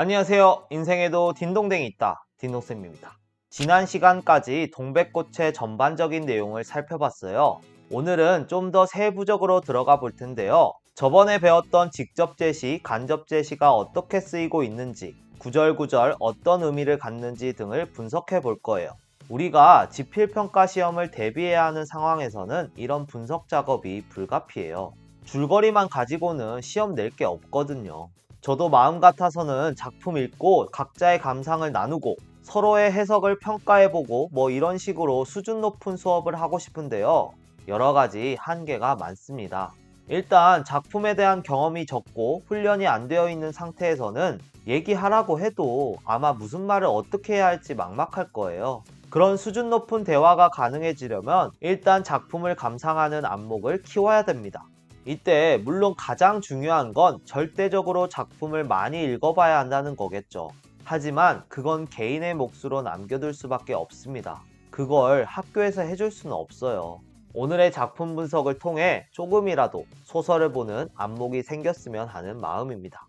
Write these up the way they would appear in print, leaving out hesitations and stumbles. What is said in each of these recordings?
안녕하세요. 인생에도 딘동댕이 있다. 딘동쌤입니다. 지난 시간까지 동백꽃의 전반적인 내용을 살펴봤어요. 오늘은 좀 더 세부적으로 들어가 볼 텐데요. 저번에 배웠던 직접 제시, 간접 제시가 어떻게 쓰이고 있는지, 구절구절 어떤 의미를 갖는지 등을 분석해 볼 거예요. 우리가 지필평가 시험을 대비해야 하는 상황에서는 이런 분석 작업이 불가피해요. 줄거리만 가지고는 시험 낼 게 없거든요. 저도 마음 같아서는 작품 읽고 각자의 감상을 나누고 서로의 해석을 평가해보고 이런 식으로 수준 높은 수업을 하고 싶은데요. 여러 가지 한계가 많습니다. 일단 작품에 대한 경험이 적고 훈련이 안 되어 있는 상태에서는 얘기하라고 해도 아마 무슨 말을 어떻게 해야 할지 막막할 거예요. 그런 수준 높은 대화가 가능해지려면 일단 작품을 감상하는 안목을 키워야 됩니다. 이때 물론 가장 중요한 건 절대적으로 작품을 많이 읽어봐야 한다는 거겠죠. 하지만 그건 개인의 몫으로 남겨둘 수밖에 없습니다. 그걸 학교에서 해줄 수는 없어요. 오늘의 작품 분석을 통해 조금이라도 소설을 보는 안목이 생겼으면 하는 마음입니다.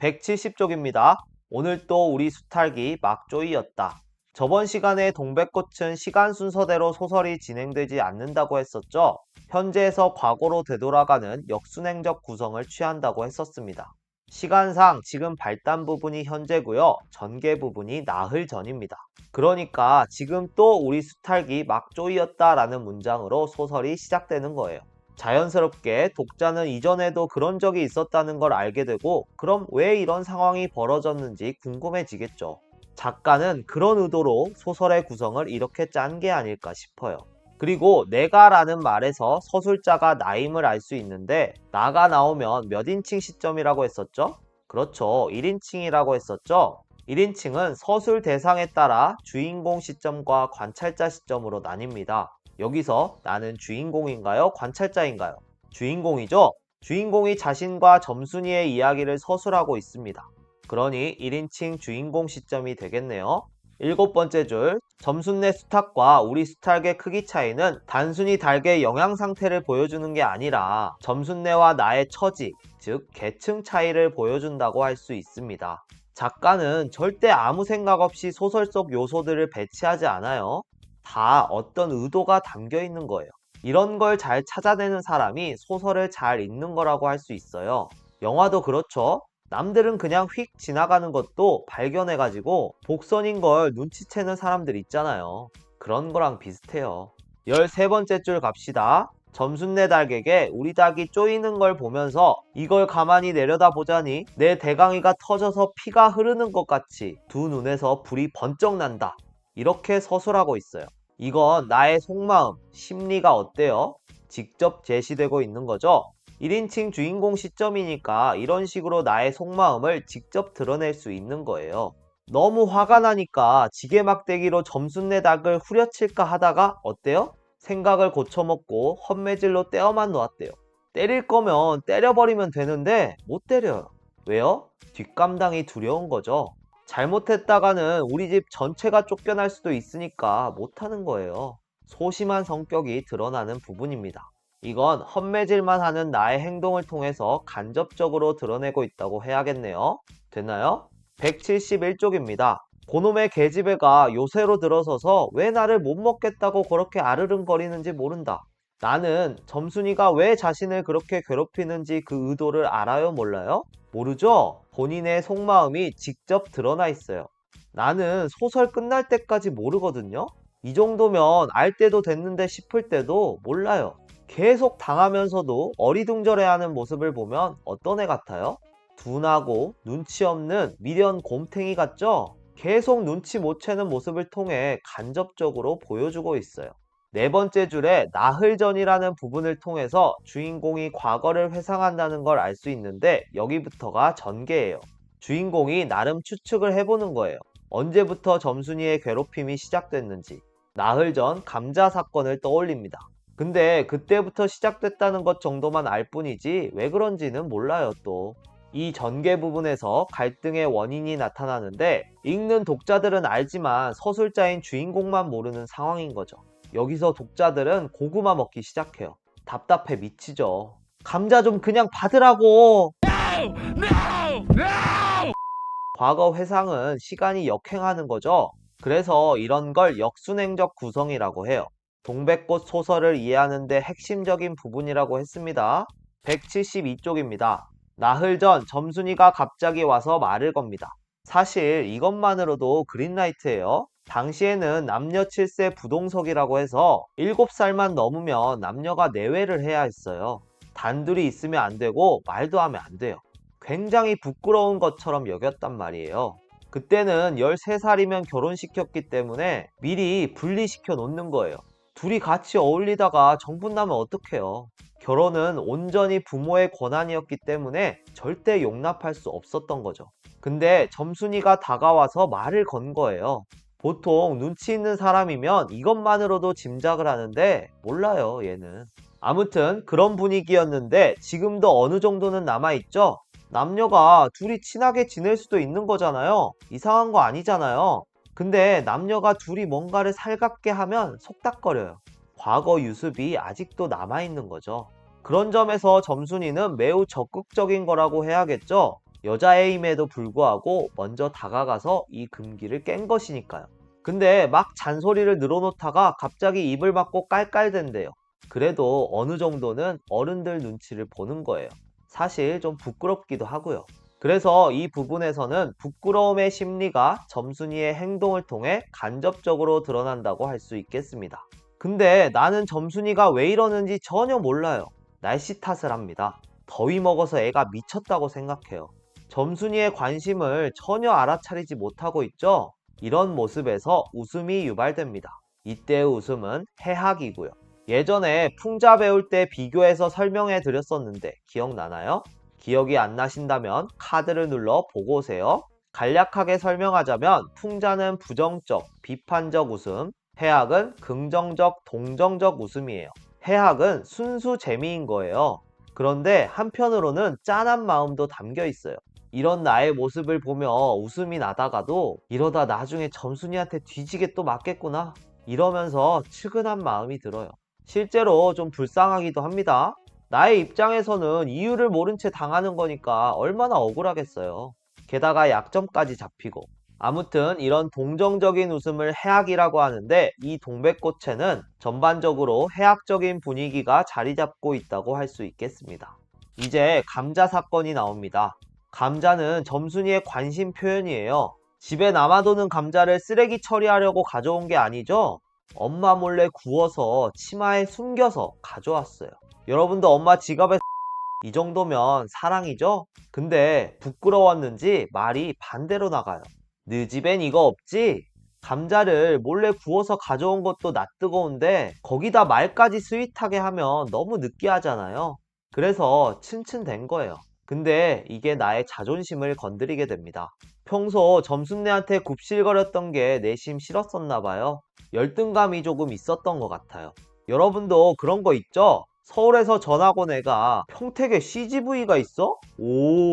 170쪽입니다. 오늘 또 우리 수탈기 막조이였다. 저번 시간에 동백꽃은 시간 순서대로 소설이 진행되지 않는다고 했었죠. 현재에서 과거로 되돌아가는 역순행적 구성을 취한다고 했었습니다. 시간상 지금 발단 부분이 현재고요. 전개 부분이 나흘 전입니다. 그러니까 지금 또 우리 수탈기 막조이였다 라는 문장으로 소설이 시작되는 거예요. 자연스럽게 독자는 이전에도 그런 적이 있었다는 걸 알게 되고 그럼 왜 이런 상황이 벌어졌는지 궁금해지겠죠. 작가는 그런 의도로 소설의 구성을 이렇게 짠 게 아닐까 싶어요. 그리고 내가 라는 말에서 서술자가 나임을 알 수 있는데 나가 나오면 몇 인칭 시점이라고 했었죠? 그렇죠. 1인칭이라고 했었죠? 1인칭은 서술 대상에 따라 주인공 시점과 관찰자 시점으로 나뉩니다. 여기서 나는 주인공인가요? 관찰자인가요? 주인공이죠? 주인공이 자신과 점순이의 이야기를 서술하고 있습니다. 그러니 1인칭 주인공 시점이 되겠네요. 7번째 줄, 점순네 수탉과 우리 수탉의 크기 차이는 단순히 닭의 영양 상태를 보여주는 게 아니라 점순네와 나의 처지, 즉 계층 차이를 보여준다고 할 수 있습니다. 작가는 절대 아무 생각 없이 소설 속 요소들을 배치하지 않아요. 다 어떤 의도가 담겨 있는 거예요. 이런 걸 잘 찾아내는 사람이 소설을 잘 읽는 거라고 할 수 있어요. 영화도 그렇죠. 남들은 그냥 휙 지나가는 것도 발견해가지고 복선인 걸 눈치채는 사람들 있잖아요. 그런 거랑 비슷해요. 13번째 줄 갑시다. 점순네 닭에게 우리 닭이 쪼이는 걸 보면서 이걸 가만히 내려다보자니 내 대강이가 터져서 피가 흐르는 것 같이 두 눈에서 불이 번쩍 난다. 이렇게 서술하고 있어요. 이건 나의 속마음, 심리가 어때요? 직접 제시되고 있는 거죠? 1인칭 주인공 시점이니까 이런 식으로 나의 속마음을 직접 드러낼 수 있는 거예요. 너무 화가 나니까 지게막대기로 점순네 닭을 후려칠까 하다가 어때요? 생각을 고쳐먹고 헛매질로 떼어만 놓았대요. 때릴 거면 때려버리면 되는데 못 때려요. 왜요? 뒷감당이 두려운 거죠. 잘못했다가는 우리 집 전체가 쫓겨날 수도 있으니까 못하는 거예요. 소심한 성격이 드러나는 부분입니다. 이건 헛매질만 하는 나의 행동을 통해서 간접적으로 드러내고 있다고 해야겠네요. 됐나요? 171쪽입니다. 고놈의 계집애가 요새로 들어서서 왜 나를 못 먹겠다고 그렇게 아르릉거리는지 모른다. 나는 점순이가 왜 자신을 그렇게 괴롭히는지 그 의도를 알아요, 몰라요? 모르죠? 본인의 속마음이 직접 드러나 있어요. 나는 소설 끝날 때까지 모르거든요? 이 정도면 알 때도 됐는데 싶을 때도 몰라요. 계속 당하면서도 어리둥절해하는 모습을 보면 어떤 애 같아요? 둔하고 눈치 없는 미련 곰탱이 같죠? 계속 눈치 못 채는 모습을 통해 간접적으로 보여주고 있어요. 4번째 줄에 나흘전이라는 부분을 통해서 주인공이 과거를 회상한다는 걸 알 수 있는데 여기부터가 전개예요. 주인공이 나름 추측을 해보는 거예요. 언제부터 점순이의 괴롭힘이 시작됐는지. 나흘 전 감자 사건을 떠올립니다. 근데 그때부터 시작됐다는 것 정도만 알 뿐이지 왜 그런지는 몰라요 또. 이 전개 부분에서 갈등의 원인이 나타나는데 읽는 독자들은 알지만 서술자인 주인공만 모르는 상황인 거죠. 여기서 독자들은 고구마 먹기 시작해요. 답답해 미치죠. 감자 좀 그냥 받으라고. No! No! 과거 회상은 시간이 역행하는 거죠. 그래서 이런 걸 역순행적 구성이라고 해요. 동백꽃 소설을 이해하는 데 핵심적인 부분이라고 했습니다. 172쪽입니다. 나흘 전 점순이가 갑자기 와서 말을 겁니다. 사실 이것만으로도 그린라이트예요. 당시에는 남녀 7세 부동석이라고 해서 7살만 넘으면 남녀가 내외를 해야 했어요. 단둘이 있으면 안 되고 말도 하면 안 돼요. 굉장히 부끄러운 것처럼 여겼단 말이에요. 그때는 13살이면 결혼시켰기 때문에 미리 분리시켜 놓는 거예요. 둘이 같이 어울리다가 정분 나면 어떡해요. 결혼은 온전히 부모의 권한이었기 때문에 절대 용납할 수 없었던 거죠. 근데 점순이가 다가와서 말을 건 거예요. 보통 눈치 있는 사람이면 이것만으로도 짐작을 하는데 몰라요, 얘는. 아무튼 그런 분위기였는데 지금도 어느 정도는 남아있죠? 남녀가 둘이 친하게 지낼 수도 있는 거잖아요. 이상한 거 아니잖아요. 근데 남녀가 둘이 뭔가를 살갑게 하면 속닥거려요. 과거 유습이 아직도 남아있는 거죠. 그런 점에서 점순이는 매우 적극적인 거라고 해야겠죠. 여자애임에도 불구하고 먼저 다가가서 이 금기를 깬 것이니까요. 근데 막 잔소리를 늘어놓다가 갑자기 입을 막고 깔깔댄대요. 그래도 어느 정도는 어른들 눈치를 보는 거예요. 사실 좀 부끄럽기도 하고요. 그래서 이 부분에서는 부끄러움의 심리가 점순이의 행동을 통해 간접적으로 드러난다고 할 수 있겠습니다. 근데 나는 점순이가 왜 이러는지 전혀 몰라요. 날씨 탓을 합니다. 더위 먹어서 애가 미쳤다고 생각해요. 점순이의 관심을 전혀 알아차리지 못하고 있죠? 이런 모습에서 웃음이 유발됩니다. 이때의 웃음은 해학이고요. 예전에 풍자 배울 때 비교해서 설명해 드렸었는데 기억나나요? 기억이 안 나신다면 카드를 눌러 보고 오세요. 간략하게 설명하자면 풍자는 부정적, 비판적 웃음, 해학은 긍정적, 동정적 웃음이에요. 해학은 순수 재미인 거예요. 그런데 한편으로는 짠한 마음도 담겨 있어요. 이런 나의 모습을 보며 웃음이 나다가도 이러다 나중에 점순이한테 뒤지게 또 맞겠구나 이러면서 측은한 마음이 들어요. 실제로 좀 불쌍하기도 합니다. 나의 입장에서는 이유를 모른 채 당하는 거니까 얼마나 억울하겠어요. 게다가 약점까지 잡히고. 아무튼 이런 동정적인 웃음을 해학이라고 하는데 이 동백꽃에는 전반적으로 해학적인 분위기가 자리 잡고 있다고 할 수 있겠습니다. 이제 감자 사건이 나옵니다. 감자는 점순이의 관심 표현이에요. 집에 남아도는 감자를 쓰레기 처리하려고 가져온 게 아니죠? 엄마 몰래 구워서 치마에 숨겨서 가져왔어요. 여러분도 엄마 지갑에 이 정도면 사랑이죠? 근데 부끄러웠는지 말이 반대로 나가요. 네 집엔 이거 없지? 감자를 몰래 구워서 가져온 것도 낯뜨거운데 거기다 말까지 스윗하게 하면 너무 느끼하잖아요. 그래서 츤츤된 거예요. 근데 이게 나의 자존심을 건드리게 됩니다. 평소 점순내한테 굽실거렸던 게 내심 싫었었나 봐요. 열등감이 조금 있었던 것 같아요. 여러분도 그런 거 있죠? 서울에서 전학 온 애가 평택에 CGV가 있어? 오,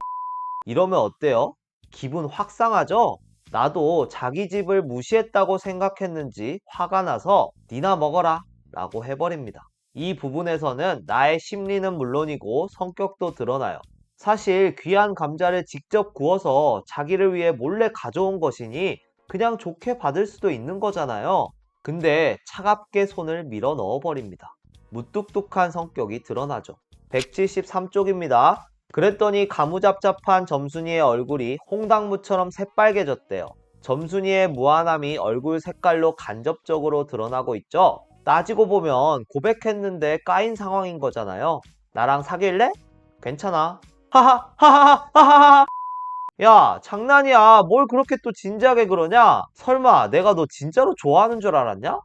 이러면 어때요? 기분 확 상하죠? 나도 자기 집을 무시했다고 생각했는지 화가 나서 니나 먹어라 라고 해버립니다. 이 부분에서는 나의 심리는 물론이고 성격도 드러나요. 사실 귀한 감자를 직접 구워서 자기를 위해 몰래 가져온 것이니 그냥 좋게 받을 수도 있는 거잖아요. 근데 차갑게 손을 밀어 넣어버립니다. 무뚝뚝한 성격이 드러나죠. 173쪽입니다. 그랬더니 가무잡잡한 점순이의 얼굴이 홍당무처럼 새빨개졌대요. 점순이의 무한함이 얼굴 색깔로 간접적으로 드러나고 있죠. 따지고 보면 고백했는데 까인 상황인 거잖아요. 나랑 사귈래? 괜찮아. 하하 하하하 하하하. 야, 장난이야. 뭘 그렇게 또 진지하게 그러냐? 설마 내가 너 진짜로 좋아하는 줄 알았냐?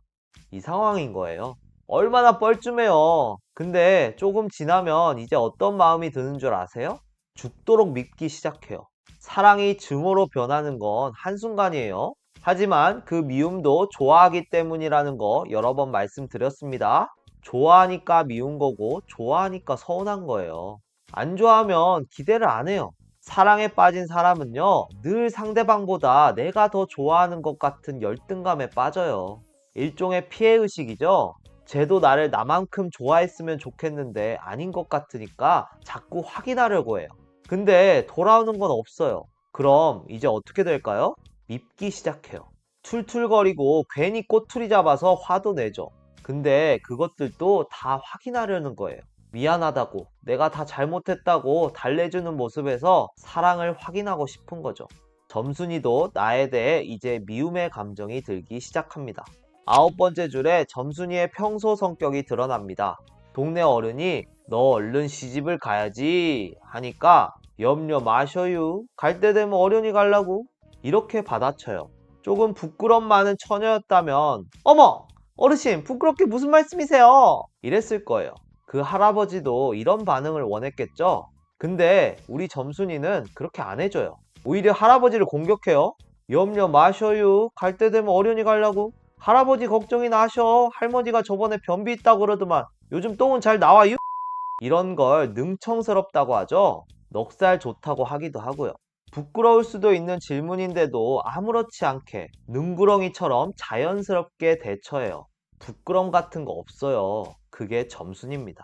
이 상황인 거예요. 얼마나 뻘쭘해요. 근데 조금 지나면 이제 어떤 마음이 드는 줄 아세요? 죽도록 믿기 시작해요. 사랑이 증오로 변하는 건 한순간이에요. 하지만 그 미움도 좋아하기 때문이라는 거 여러 번 말씀드렸습니다. 좋아하니까 미운 거고 좋아하니까 서운한 거예요. 안 좋아하면 기대를 안 해요. 사랑에 빠진 사람은요, 늘 상대방보다 내가 더 좋아하는 것 같은 열등감에 빠져요. 일종의 피해의식이죠. 쟤도 나를 나만큼 좋아했으면 좋겠는데 아닌 것 같으니까 자꾸 확인하려고 해요. 근데 돌아오는 건 없어요. 그럼 이제 어떻게 될까요? 밉기 시작해요. 툴툴거리고 괜히 꼬투리 잡아서 화도 내죠. 근데 그것들도 다 확인하려는 거예요. 미안하다고, 내가 다 잘못했다고 달래주는 모습에서 사랑을 확인하고 싶은 거죠. 점순이도 나에 대해 이제 미움의 감정이 들기 시작합니다. 9번째 줄에 점순이의 평소 성격이 드러납니다. 동네 어른이 너 얼른 시집을 가야지 하니까 염려 마셔요. 갈 때 되면 어련히 갈라고. 이렇게 받아쳐요. 조금 부끄럼 많은 처녀였다면 어머! 어르신 부끄럽게 무슨 말씀이세요? 이랬을 거예요. 그 할아버지도 이런 반응을 원했겠죠? 근데 우리 점순이는 그렇게 안 해줘요. 오히려 할아버지를 공격해요. 염려 마셔요. 갈 때 되면 어련히 가려고. 할아버지 걱정이 나셔. 할머니가 저번에 변비 있다고 그러더만 요즘 똥은 잘 나와요? 이런 걸 능청스럽다고 하죠. 넉살 좋다고 하기도 하고요. 부끄러울 수도 있는 질문인데도 아무렇지 않게 능구렁이처럼 자연스럽게 대처해요. 부끄럼 같은 거 없어요. 그게 점순입니다.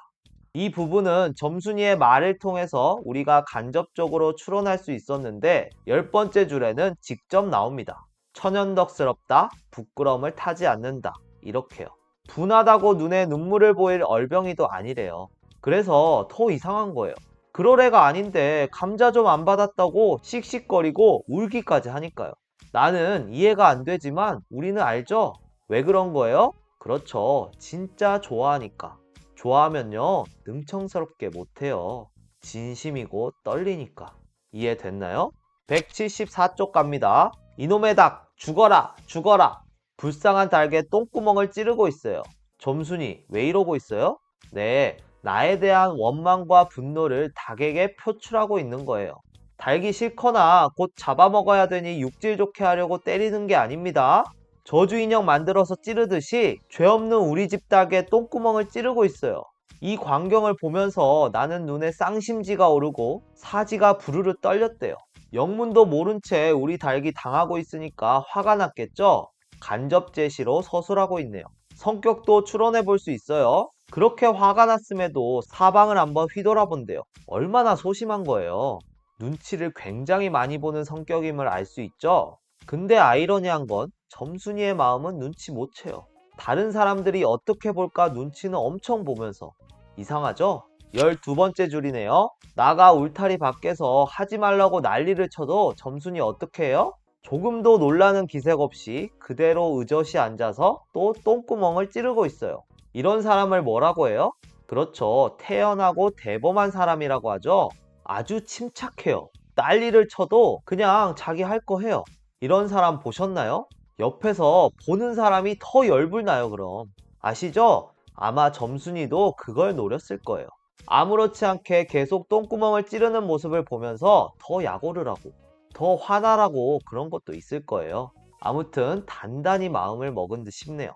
이 부분은 점순이의 말을 통해서 우리가 간접적으로 추론할 수 있었는데 10번째 줄에는 직접 나옵니다. 천연덕스럽다, 부끄럼을 타지 않는다. 이렇게요. 분하다고 눈에 눈물을 보일 얼병이도 아니래요. 그래서 더 이상한 거예요. 그럴 애가 아닌데 감자 좀 안 받았다고 씩씩거리고 울기까지 하니까요. 나는 이해가 안 되지만 우리는 알죠? 왜 그런 거예요? 그렇죠. 진짜 좋아하니까. 좋아하면요, 능청스럽게 못해요. 진심이고 떨리니까. 이해됐나요? 174쪽 갑니다. 이놈의 닭, 죽어라, 죽어라. 불쌍한 닭의 똥구멍을 찌르고 있어요. 점순이 왜 이러고 있어요? 네, 나에 대한 원망과 분노를 닭에게 표출하고 있는 거예요. 닭이 싫거나 곧 잡아먹어야 되니 육질 좋게 하려고 때리는 게 아닙니다. 저주 인형 만들어서 찌르듯이 죄 없는 우리 집 닭의 똥구멍을 찌르고 있어요. 이 광경을 보면서 나는 눈에 쌍심지가 오르고 사지가 부르르 떨렸대요. 영문도 모른 채 우리 닭이 당하고 있으니까 화가 났겠죠? 간접 제시로 서술하고 있네요. 성격도 추론해 볼 수 있어요. 그렇게 화가 났음에도 사방을 한번 휘돌아본대요. 얼마나 소심한 거예요. 눈치를 굉장히 많이 보는 성격임을 알 수 있죠? 근데 아이러니한 건 점순이의 마음은 눈치 못 채요. 다른 사람들이 어떻게 볼까 눈치는 엄청 보면서. 이상하죠? 12번째 줄이네요. 나가 울타리 밖에서 하지 말라고 난리를 쳐도 점순이 어떻게 해요? 조금도 놀라는 기색 없이 그대로 의젓이 앉아서 또 똥구멍을 찌르고 있어요. 이런 사람을 뭐라고 해요? 그렇죠. 태연하고 대범한 사람이라고 하죠. 아주 침착해요. 난리를 쳐도 그냥 자기 할 거 해요. 이런 사람 보셨나요? 옆에서 보는 사람이 더 열불나요, 그럼. 아시죠? 아마 점순이도 그걸 노렸을 거예요. 아무렇지 않게 계속 똥구멍을 찌르는 모습을 보면서 더 약오를 하고 더 화나라고 그런 것도 있을 거예요. 아무튼 단단히 마음을 먹은 듯 싶네요.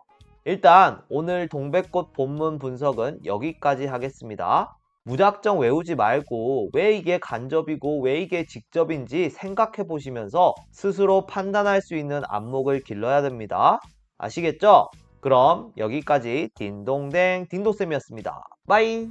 일단 오늘 동백꽃 본문 분석은 여기까지 하겠습니다. 무작정 외우지 말고 왜 이게 간접이고 왜 이게 직접인지 생각해 보시면서 스스로 판단할 수 있는 안목을 길러야 됩니다. 아시겠죠? 그럼 여기까지 딩동댕 딩도쌤이었습니다. 빠이!